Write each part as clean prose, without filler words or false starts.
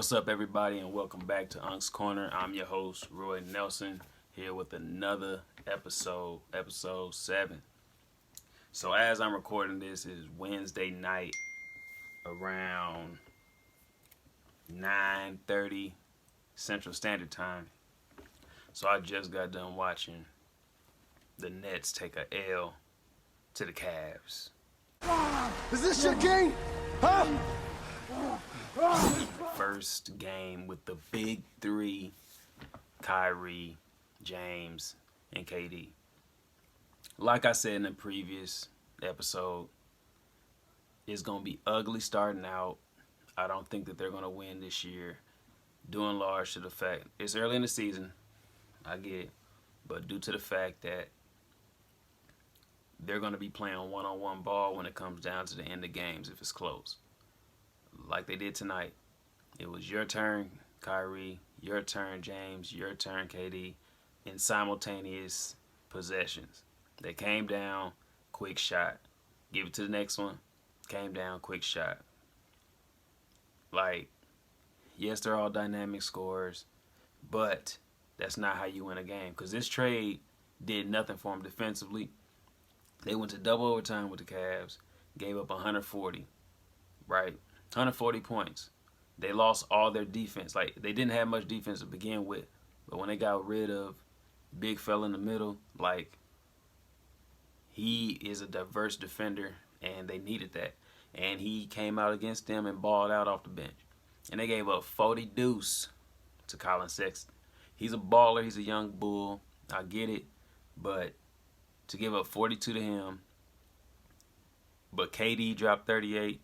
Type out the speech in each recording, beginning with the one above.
What's up, everybody, and welcome back to Unc's Corner. I'm your host, Roy Nelson, here with another episode 7. So as I'm recording this, it is Wednesday night around 9:30 Central Standard Time. So I just got done watching the Nets take a L to the Cavs. Is this your game? Huh? First game with the big three, Kyrie, James, and KD. Like I said in the previous episode, it's going to be ugly starting out. I don't think that they're going to win this year, due in large to the fact it's early in the season. I get it. But due to the fact that they're going to be playing one-on-one ball when it comes down to the end of games if it's close. Like they did tonight. It was your turn, Kyrie, your turn, James, your turn, KD, in simultaneous possessions. They came down, quick shot. Give it to the next one. Came down, quick shot. Like, yes, they're all dynamic scorers, but that's not how you win a game. Because this trade did nothing for them defensively. They went to double overtime with the Cavs, gave up 140, right? 140 points. They lost all their defense. Like, they didn't have much defense to begin with. But when they got rid of big fella in the middle, like, he is a diverse defender, and they needed that. And he came out against them and balled out off the bench. And they gave up 40 deuce to Colin Sexton. He's a baller. He's a young bull. I get it. But to give up 42 to him, but KD dropped 38.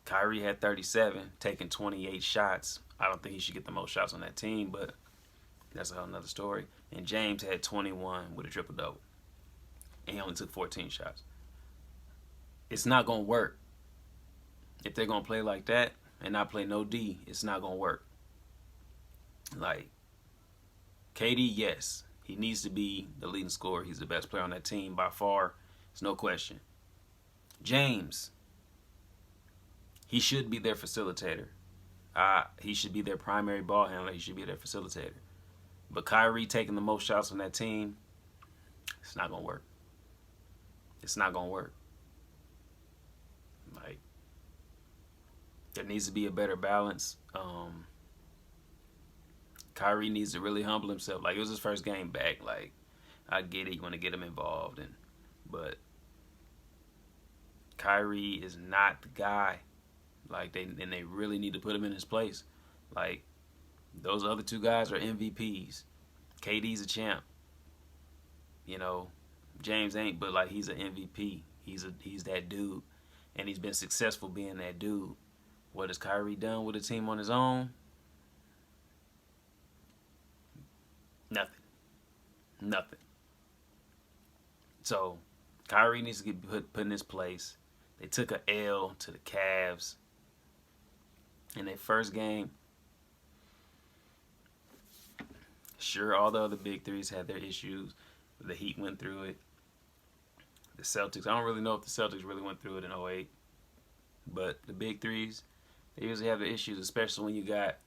Kyrie had 37, taking 28 shots. I don't think he should get the most shots on that team, but that's a whole nother story. And James had 21 with a triple-double. And he only took 14 shots. It's not going to work. If they're going to play like that and not play no D, it's not going to work. Like, KD, yes, he needs to be the leading scorer. He's the best player on that team by far. It's no question. James, he should be their facilitator. He should be their primary ball handler. He should be their facilitator. But Kyrie taking the most shots on that team, it's not going to work. It's not going to work. Like, there needs to be a better balance. Kyrie needs to really humble himself. Like, it was his first game back. Like, I get it. You want to get him involved. But Kyrie is not the guy. Like, they really need to put him in his place. Like, those other two guys are MVPs. KD's a champ. You know, James ain't, but like, he's an MVP. He's that dude, and he's been successful being that dude. What has Kyrie done with a team on his own? Nothing. So Kyrie needs to get put in his place. They took a L to the Cavs in their first game. Sure, all the other big threes had their issues. The Heat went through it. The Celtics, I don't really know if the Celtics really went through it in 08. But the big threes, they usually have the issues, especially when you got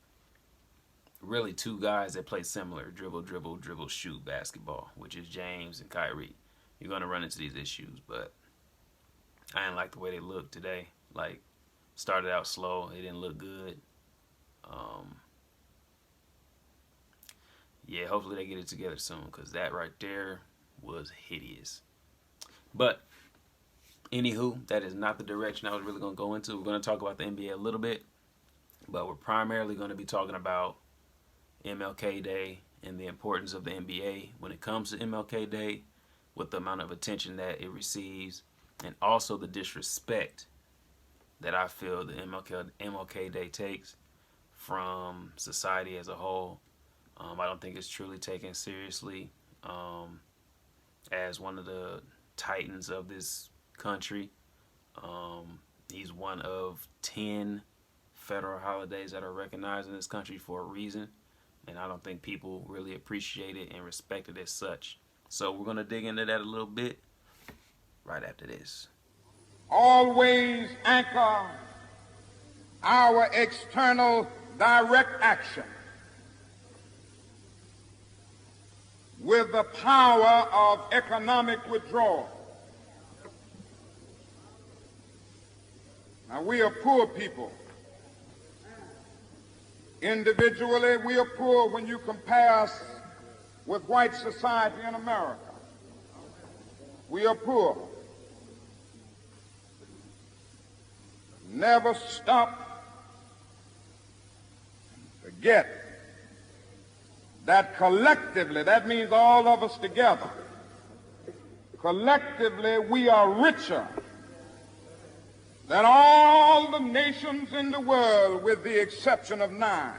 really two guys that play similar. Dribble, shoot basketball, which is James and Kyrie. You're going to run into these issues, but I didn't like the way they looked today. Like, started out slow. It didn't look good. Yeah, hopefully they get it together soon, because that right there was hideous. But, anywho, that is not the direction I was really going to go into. We're going to talk about the NBA a little bit, but we're primarily going to be talking about MLK Day and the importance of the NBA when it comes to MLK Day, with the amount of attention that it receives, and also the disrespect that I feel the MLK Day takes from society as a whole. I don't think it's truly taken seriously as one of the titans of this country. He's one of 10 federal holidays that are recognized in this country for a reason, and I don't think people really appreciate it and respect it as such. So we're going to dig into that a little bit right after this. Always anchor our external direct action with the power of economic withdrawal. Now, we are poor people. Individually, we are poor when you compare us with white society in America. We are poor. Never stop, forget that collectively, that means all of us together, collectively we are richer than all the nations in the world with the exception of 9.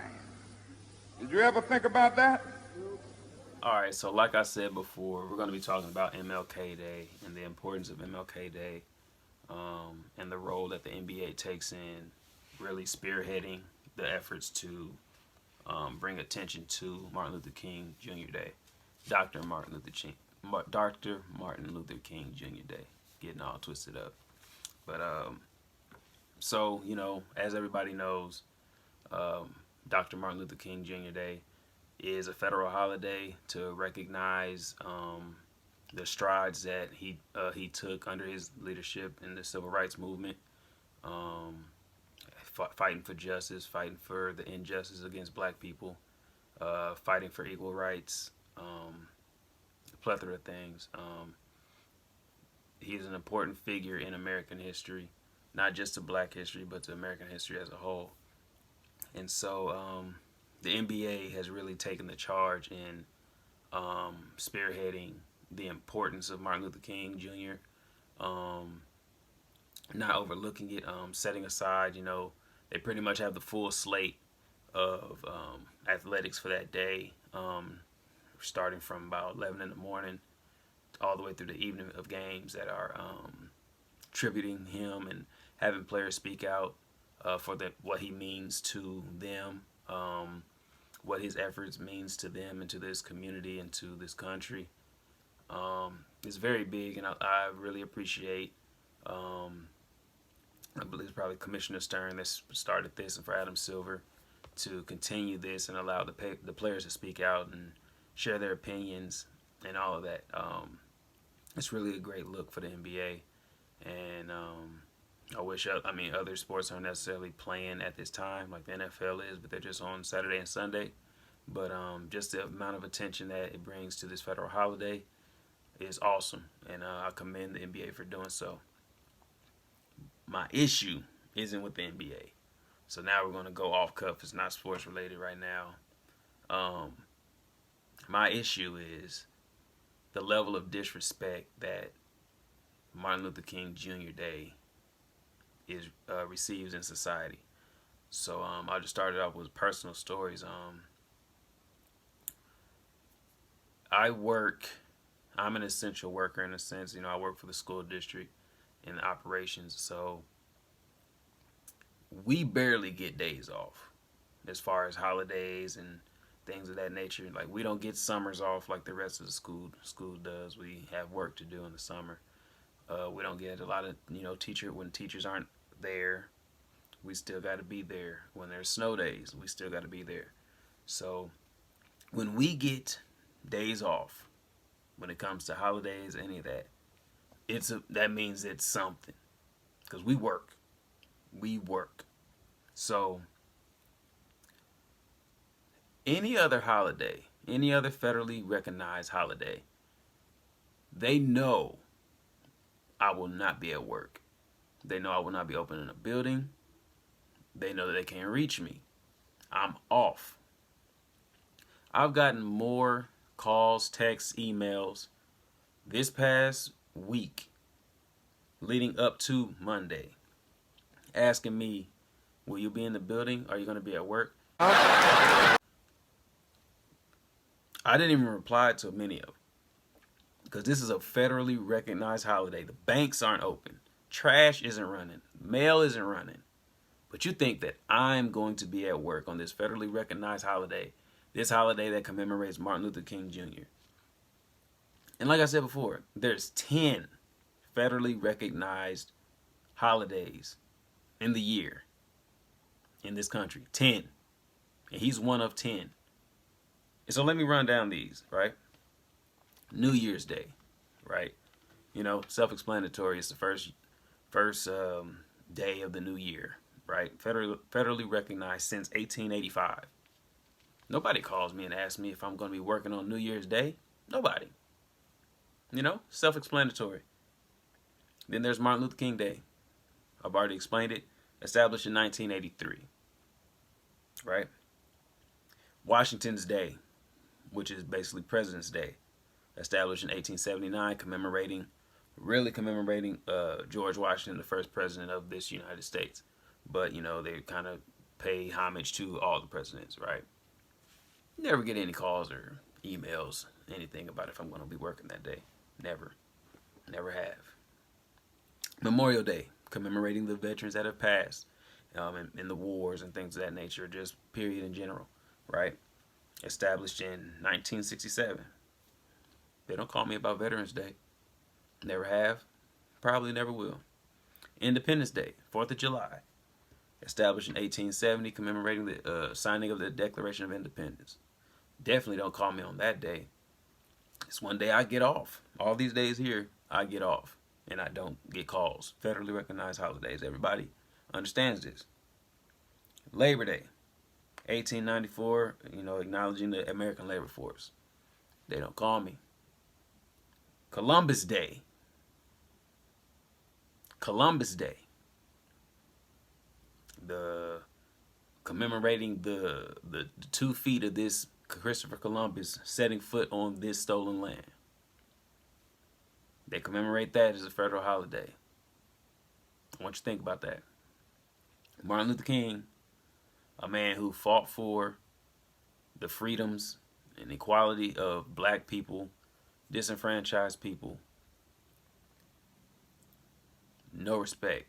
Did you ever think about that? All right, so like I said before, we're going to be talking about MLK Day and the importance of MLK Day, and the role that the NBA takes in really spearheading the efforts to bring attention to Martin Luther King Jr. Day, Dr. Martin Luther King Jr. Day, getting all twisted up. But so, you know, as everybody knows, Dr. Martin Luther King Jr. Day is a federal holiday to recognize the strides that he took under his leadership in the civil rights movement, fighting for justice, fighting for the injustice against black people, fighting for equal rights, a plethora of things. He's an important figure in American history, not just to black history, but to American history as a whole. And so the NBA has really taken the charge in spearheading the importance of Martin Luther King Jr., not overlooking it, setting aside, you know, they pretty much have the full slate of athletics for that day, starting from about 11 in the morning all the way through the evening of games that are tributing him and having players speak out for what he means to them, what his efforts means to them and to this community and to this country. It's very big, and I really appreciate, I believe it's probably Commissioner Stern that started this, and for Adam Silver to continue this and allow the players to speak out and share their opinions and all of that. It's really a great look for the NBA, and I wish, other sports aren't necessarily playing at this time like the NFL is, but they're just on Saturday and Sunday. But just the amount of attention that it brings to this federal holiday is awesome, and I commend the NBA for doing so. My issue isn't with the NBA, so now we're going to go off cuff. It's not sports related right now. My issue is the level of disrespect that Martin Luther King Jr. Day receives in society. So I'll just start it off with personal stories. I'm an essential worker in a sense. You know, I work for the school district in operations, so we barely get days off as far as holidays and things of that nature. Like, we don't get summers off like the rest of the school does. We have work to do in the summer. We don't get a lot of, when teachers aren't there, we still got to be there. When there's snow days, we still got to be there. So when we get days off, when it comes to holidays, any of that, that means it's something, because we work. So any other holiday, any other federally recognized holiday, they know I will not be at work. They know I will not be opening a building. They know that they can't reach me. I'm off. I've gotten more calls, texts, emails this past week leading up to Monday asking me, will you be in the building? Are you going to be at work? I didn't even reply to many of them, because this is a federally recognized holiday. The banks aren't open. Trash isn't running. Mail isn't running. But you think that I'm going to be at work on this federally recognized holiday, this holiday that commemorates Martin Luther King Jr. And like I said before, there's 10 federally recognized holidays in the year. in this country. 10. And he's one of 10. And so let me run down these, right? New Year's Day, right? You know, self-explanatory. It's the first day of the new year, right? Federally recognized since 1885. Nobody calls me and asks me if I'm going to be working on New Year's Day. Nobody. You know, self-explanatory. Then there's Martin Luther King Day. I've already explained it. Established in 1983. Right? Washington's Day, which is basically President's Day. Established in 1879, commemorating George Washington, the first president of this United States. But, you know, they kind of pay homage to all the presidents, right? Never get any calls or emails, anything about if I'm going to be working that day. Never. Never have. Memorial Day, commemorating the veterans that have passed in the wars and things of that nature, just period in general, right? Established in 1967. They don't call me about Veterans Day. Never have. Probably never will. Independence Day, 4th of July. Established in 1870, commemorating the signing of the Declaration of Independence. Definitely don't call me on that day. It's one day I get off. All these days here, I get off. And I don't get calls. Federally recognized holidays. Everybody understands this. Labor Day, 1894, you know, acknowledging the American labor force. They don't call me. Columbus Day. Columbus Day. The commemorating the 2 feet of this Christopher Columbus setting foot on this stolen land. They commemorate that as a federal holiday. I want you to think about that. Martin Luther King, a man who fought for the freedoms and equality of black people, disenfranchised people. No respect,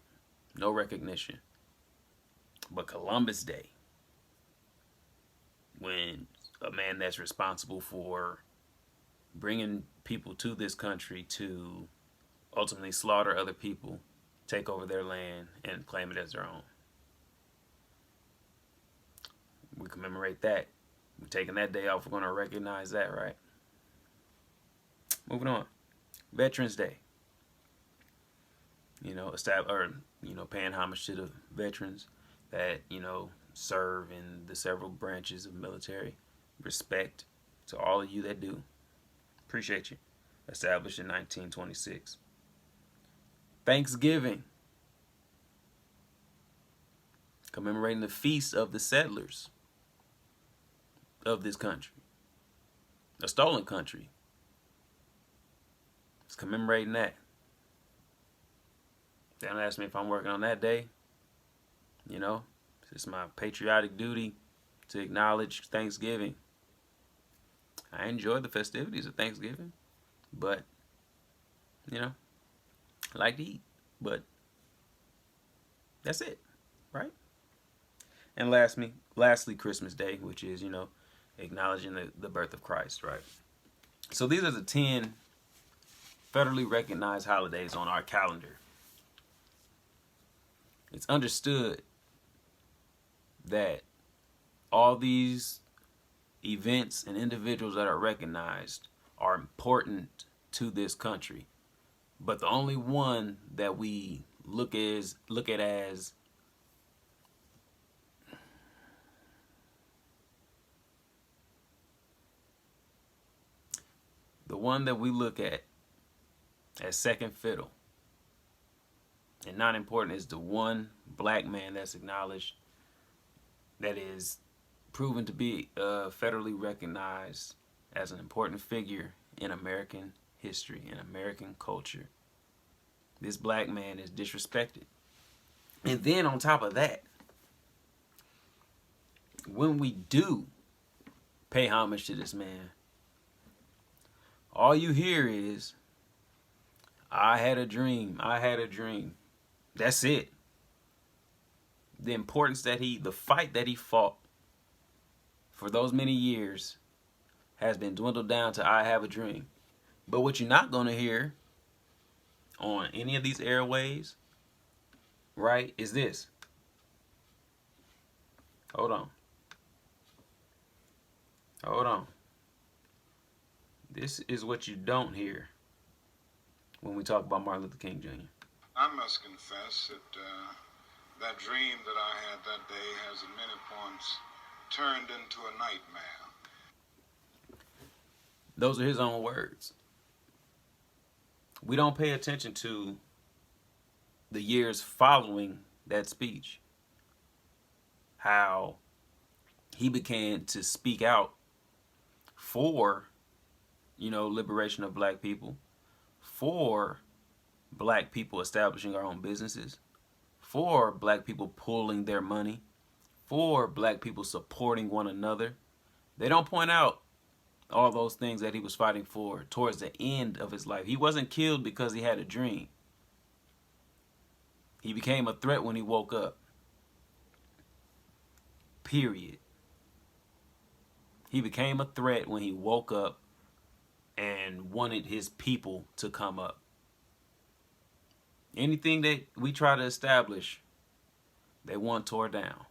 no recognition. But Columbus Day, when a man that's responsible for bringing people to this country to ultimately slaughter other people, take over their land, and claim it as their own. We commemorate that. We're taking that day off. We're going to recognize that, right? Moving on. Veterans Day. You know, paying homage to the veterans that, you know, serve in the several branches of military. Respect to all of you that do. Appreciate you. Established in 1926. Thanksgiving. Commemorating the feast of the settlers of this country. A stolen country. It's commemorating that. They don't ask me if I'm working on that day. You know, it's my patriotic duty to acknowledge Thanksgiving. I enjoy the festivities of Thanksgiving, but, you know, I like to eat, but that's it, right? And lastly, Christmas Day, which is, you know, acknowledging the birth of Christ, right? So these are the 10 federally recognized holidays on our calendar. It's understood that all these events and individuals that are recognized are important to this country, but the only one that we look at as the one that we look at as second fiddle and not important is the one black man that's acknowledged, that is proven to be federally recognized as an important figure in American history, in American culture. This black man is disrespected. And then on top of that, when we do pay homage to this man, all you hear is, I had a dream, I had a dream. That's it. The importance that the fight that he fought for those many years has been dwindled down to I have a dream. But what you're not going to hear on any of these airways, right, is this. Hold on. Hold on. This is what you don't hear when we talk about Martin Luther King Jr. I must confess that that dream that I had that day has at many points turned into a nightmare. Those are his own words. We don't pay attention to the years following that speech. How he began to speak out for, liberation of black people, for black people establishing our own businesses, for black people pooling their money, for black people supporting one another. They don't point out all those things that he was fighting for towards the end of his life. He wasn't killed because he had a dream. He became a threat when he woke up. Period. He became a threat when he woke up and wanted his people to come up. Anything that we try to establish, they want tore down.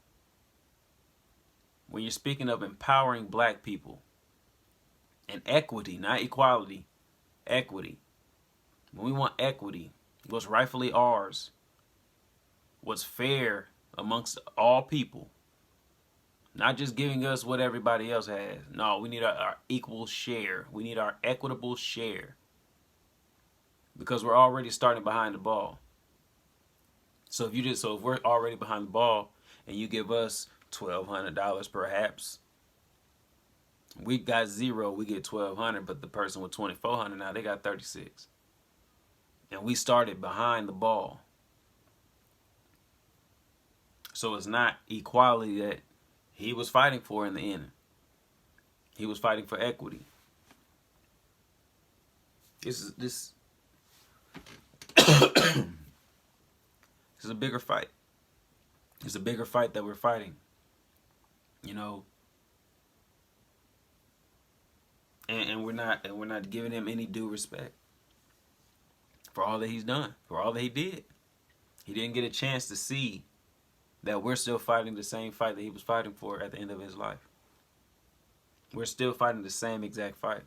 When you're speaking of empowering black people and equity, not equality, equity. When we want equity, what's rightfully ours, what's fair amongst all people, not just giving us what everybody else has. No, we need our equal share. We need our equitable share. Because we're already starting behind the ball. So if we're already behind the ball and you give us $1,200 perhaps, we got zero, we get $1,200, but the person with $2,400 now, they got $36. And we started behind the ball. So it's not equality that he was fighting for in the end. He was fighting for equity. This is a bigger fight. It's a bigger fight that we're fighting. And we're not giving him any due respect for all that he's done, for all that he did. He didn't get a chance to see that we're still fighting the same fight that he was fighting for at the end of his life. We're still fighting the same exact fight.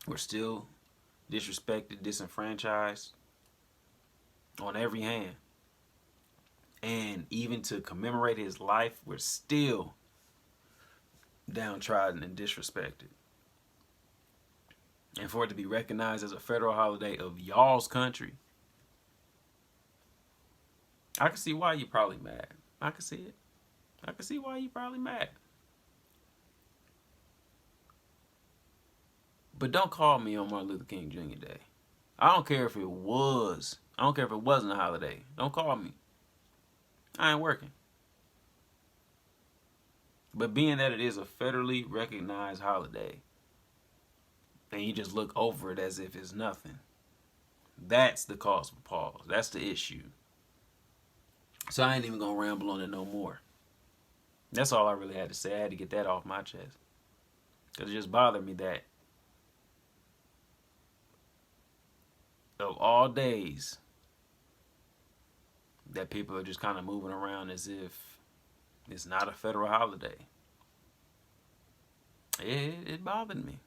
We're still disrespected, disenfranchised on every hand. And even to commemorate his life, we're still downtrodden and disrespected. And for it to be recognized as a federal holiday of y'all's country, I can see why you're probably mad. I can see it. I can see why you're probably mad. But don't call me on Martin Luther King Jr. Day. I don't care if it was. I don't care if it wasn't a holiday. Don't call me. I ain't working. But being that it is a federally recognized holiday, and you just look over it as if it's nothing, that's the cause for pause. That's the issue. So I ain't even gonna ramble on it no more. That's all I really had to say. I had to get that off my chest. Because it just bothered me that of all days that people are just kind of moving around as if it's not a federal holiday. It bothered me.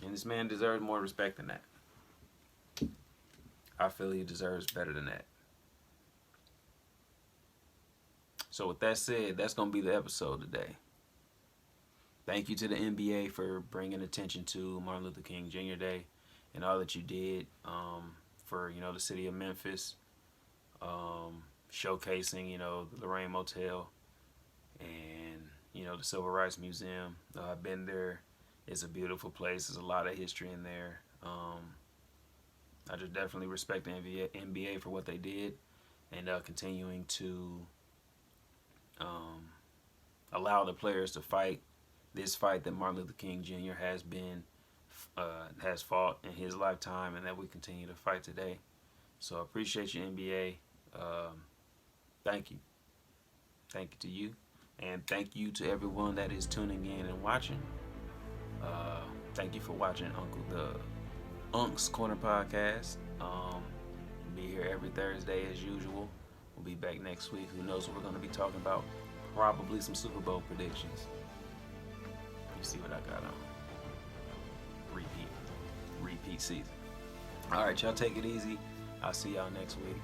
And this man deserves more respect than that. I feel he deserves better than that. So with that said, that's going to be the episode today. Thank you to the NBA for bringing attention to Martin Luther King Jr. Day and all that you did for, the city of Memphis, showcasing, the Lorraine Motel and, the Civil Rights Museum. I've been there. It's a beautiful place. There's a lot of history in there. I just definitely respect the NBA for what they did and continuing to allow the players to fight this fight that Martin Luther King Jr. has fought in his lifetime and that we continue to fight today. So I appreciate you, NBA. Thank you. Thank you to you. And thank you to everyone that is tuning in and watching. Thank you for watching the Unc's Korner podcast. Be here every Thursday as usual. We'll be back next week. Who knows what we're going to be talking about. probably some Super Bowl predictions. You see what I got on. Repeat season. All right, y'all take it easy. I'll see y'all next week.